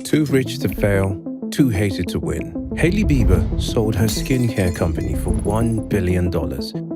Too rich to fail, too hated to win. Hailey Bieber sold her skincare company for $1 billion.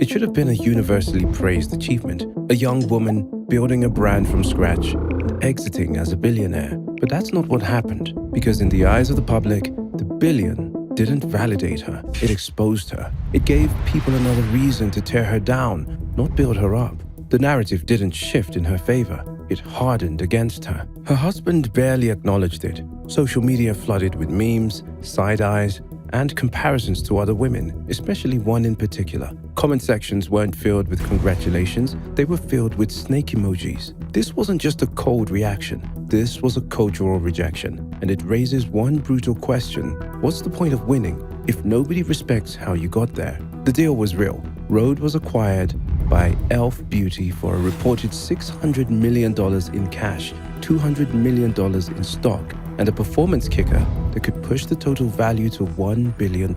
It should have been a universally praised achievement. A young woman building a brand from scratch and exiting as a billionaire. But that's not what happened, because in the eyes of the public, the billion didn't validate her. It exposed her. It gave people another reason to tear her down, not build her up. The narrative didn't shift in her favor. It hardened against her. Her husband barely acknowledged it. Social media flooded with memes, side-eyes, and comparisons to other women, especially one in particular. Comment sections weren't filled with congratulations, they were filled with snake emojis. This wasn't just a cold reaction, this was a cultural rejection. And it raises one brutal question: what's the point of winning if nobody respects how you got there? The deal was real. Rhode was acquired by e.l.f. Beauty for a reported $600 million in cash, $200 million in stock, and a performance kicker that could push the total value to $1 billion.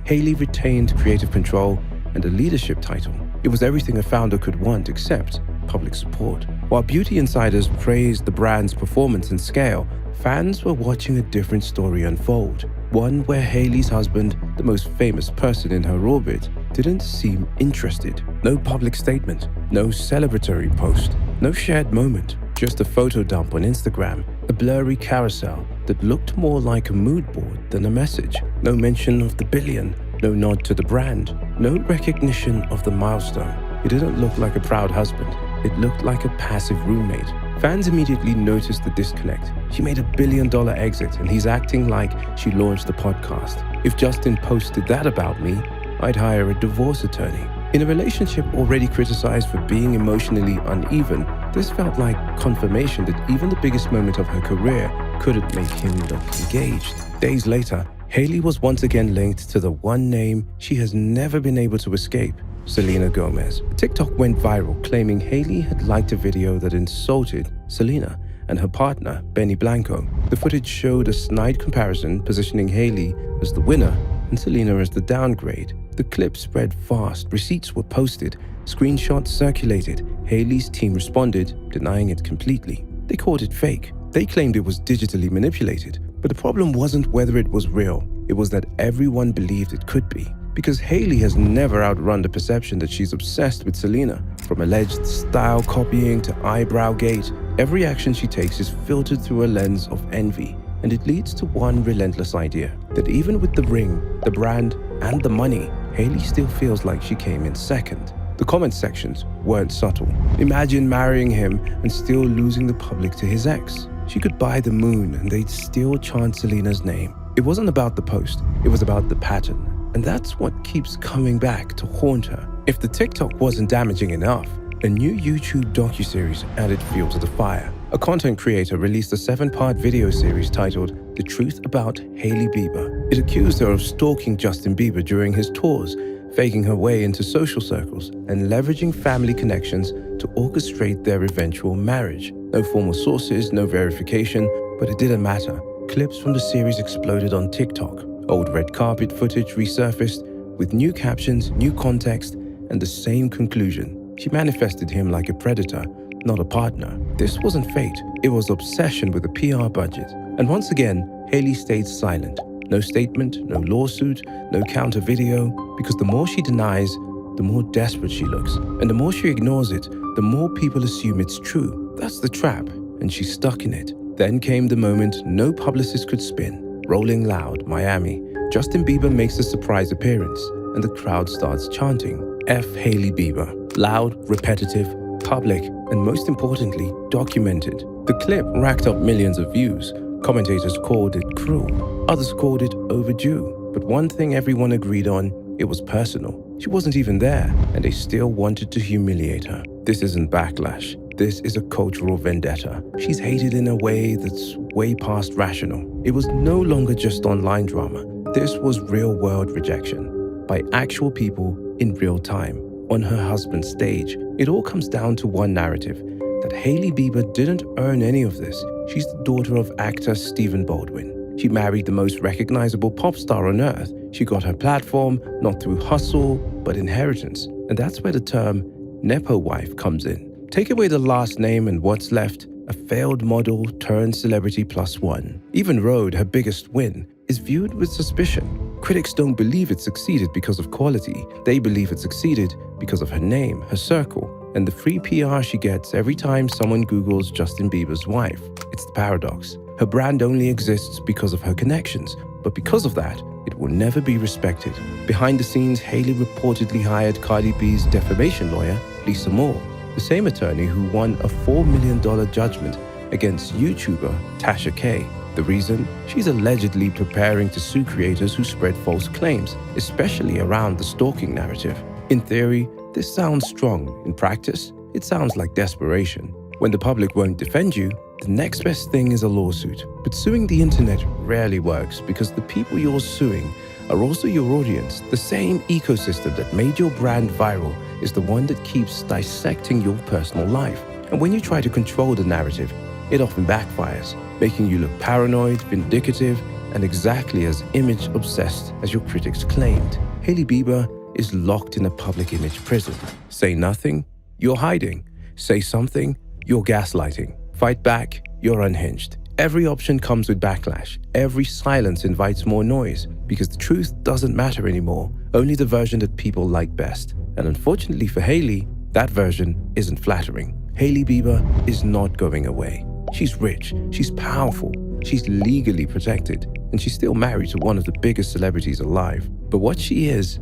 Hailey retained creative control and a leadership title. It was everything a founder could want except public support. While beauty insiders praised the brand's performance and scale, fans were watching a different story unfold. One where Hailey's husband, the most famous person in her orbit, didn't seem interested. No public statement, no celebratory post, no shared moment, just a photo dump on Instagram, a blurry carousel that looked more like a mood board than a message. No mention of the billion, no nod to the brand, no recognition of the milestone. It didn't look like a proud husband. It looked like a passive roommate. Fans immediately noticed the disconnect. She made $1 billion exit and he's acting like she launched a podcast. If Justin posted that about me, I'd hire a divorce attorney. In a relationship already criticized for being emotionally uneven, this felt like confirmation that even the biggest moment of her career couldn't make him look engaged. Days later, Hailey was once again linked to the one name she has never been able to escape: Selena Gomez. TikTok went viral, claiming Hailey had liked a video that insulted Selena and her partner, Benny Blanco. The footage showed a snide comparison, positioning Hailey as the winner and Selena as the downgrade. The clip spread fast, receipts were posted, screenshots circulated. Hailey's team responded, denying it completely. They called it fake. They claimed it was digitally manipulated. But the problem wasn't whether it was real, it was that everyone believed it could be. Because Hailey has never outrun the perception that she's obsessed with Selena. From alleged style copying to eyebrow gate, every action she takes is filtered through a lens of envy. And it leads to one relentless idea, that even with the ring, the brand, and the money, Hailey still feels like she came in second. The comment sections weren't subtle. Imagine marrying him and still losing the public to his ex. She could buy the moon and they'd still chant Selena's name. It wasn't about the post, it was about the pattern. And that's what keeps coming back to haunt her. If the TikTok wasn't damaging enough, a new YouTube docuseries added fuel to the fire. A content creator released a 7-part video series titled The Truth About Hailey Bieber. It accused her of stalking Justin Bieber during his tours, faking her way into social circles, and leveraging family connections to orchestrate their eventual marriage. No formal sources, no verification, but it didn't matter. Clips from the series exploded on TikTok. Old red carpet footage resurfaced with new captions, new context, and the same conclusion. She manifested him like a predator, not a partner. This wasn't fate, it was obsession with a PR budget. And once again, Hailey stayed silent. No statement, no lawsuit, no counter video, because the more she denies, the more desperate she looks. And the more she ignores it, the more people assume it's true. That's the trap, and she's stuck in it. Then came the moment no publicist could spin. Rolling Loud, Miami. Justin Bieber makes a surprise appearance, and the crowd starts chanting, F Hailey Bieber. Loud, repetitive, public, and most importantly, documented. The clip racked up millions of views. Commentators called it cruel. Others called it overdue. But one thing everyone agreed on, it was personal. She wasn't even there, and they still wanted to humiliate her. This isn't backlash. This is a cultural vendetta. She's hated in a way that's way past rational. It was no longer just online drama. This was real-world rejection by actual people in real time, on her husband's stage. It all comes down to one narrative, that Hailey Bieber didn't earn any of this. She's the daughter of actor Stephen Baldwin. She married the most recognizable pop star on earth. She got her platform not through hustle, but inheritance. And that's where the term Nepo wife comes in. Take away the last name and what's left? a failed model turned celebrity plus one. Even Rode, her biggest win, is viewed with suspicion. Critics don't believe it succeeded because of quality. They believe it succeeded because of her name, her circle, and the free PR she gets every time someone Googles Justin Bieber's wife. It's the paradox. Her brand only exists because of her connections, but because of that, it will never be respected. Behind the scenes, Hailey reportedly hired Cardi B's defamation lawyer, Lisa Moore, the same attorney who won a $4 million judgment against YouTuber Tasha K. The reason? She's allegedly preparing to sue creators who spread false claims, especially around the stalking narrative. In theory, this sounds strong. In practice, it sounds like desperation. When the public won't defend you, the next best thing is a lawsuit. But suing the internet rarely works because the people you're suing are also your audience. The same ecosystem that made your brand viral is the one that keeps dissecting your personal life. And when you try to control the narrative, it often backfires, making you look paranoid, vindictive, and exactly as image-obsessed as your critics claimed. Hailey Bieber is locked in a public image prison. Say nothing, you're hiding. Say something, you're gaslighting. Fight back, you're unhinged. Every option comes with backlash. Every silence invites more noise because the truth doesn't matter anymore, only the version that people like best. And unfortunately for Hailey, that version isn't flattering. Hailey Bieber is not going away. She's rich, she's powerful, she's legally protected, and she's still married to one of the biggest celebrities alive. But what she is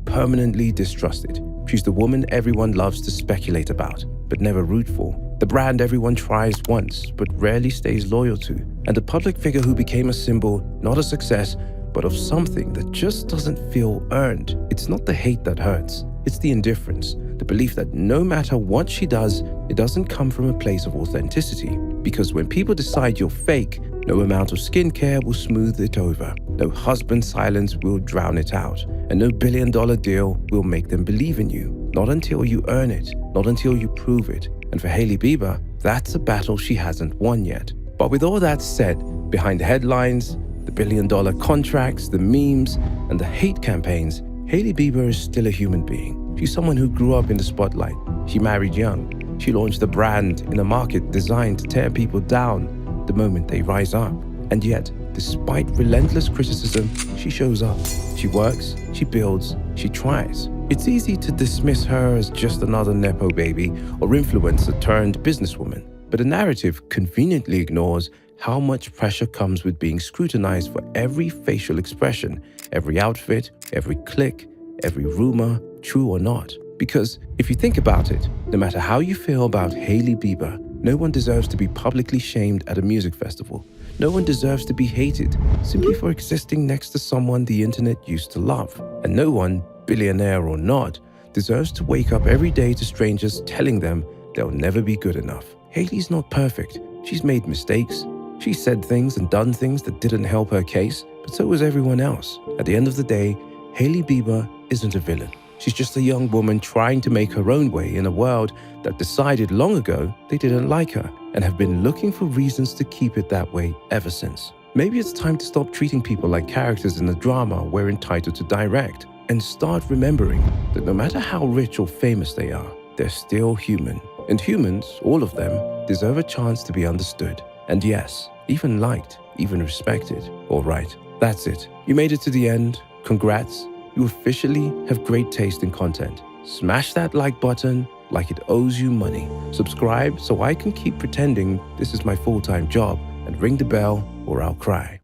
permanently distrusted. She's the woman everyone loves to speculate about, but never root for. The brand everyone tries once, but rarely stays loyal to. And the public figure who became a symbol, not a success, but of something that just doesn't feel earned. It's not the hate that hurts. It's the indifference, the belief that no matter what she does, it doesn't come from a place of authenticity. Because when people decide you're fake, no amount of skincare will smooth it over. No husband silence will drown it out. And no billion-dollar deal will make them believe in you. Not until you earn it, not until you prove it. And for Hailey Bieber, that's a battle she hasn't won yet. But with all that said, behind the headlines, the billion-dollar contracts, the memes, and the hate campaigns, Hailey Bieber is still a human being. She's someone who grew up in the spotlight. She married young. She launched a brand in a market designed to tear people down the moment they rise up. And yet, despite relentless criticism, she shows up. She works, she builds, she tries. It's easy to dismiss her as just another Nepo baby or influencer turned businesswoman. But the narrative conveniently ignores how much pressure comes with being scrutinized for every facial expression, every outfit, every click, every rumor, true or not. Because if you think about it, no matter how you feel about Hailey Bieber, no one deserves to be publicly shamed at a music festival. No one deserves to be hated simply for existing next to someone the internet used to love. And no one, billionaire or not, deserves to wake up every day to strangers telling them they'll never be good enough. Hailey's not perfect. She's made mistakes. She said things and done things that didn't help her case, but so was everyone else. At the end of the day, Hailey Bieber isn't a villain. She's just a young woman trying to make her own way in a world that decided long ago they didn't like her and have been looking for reasons to keep it that way ever since. Maybe it's time to stop treating people like characters in a drama we're entitled to direct and start remembering that no matter how rich or famous they are, they're still human. And humans, all of them, deserve a chance to be understood. And yes, even liked, even respected. All right, that's it. You made it to the end. Congrats. You officially have great taste in content. Smash that like button like it owes you money. Subscribe so I can keep pretending this is my full-time job, and ring the bell or I'll cry.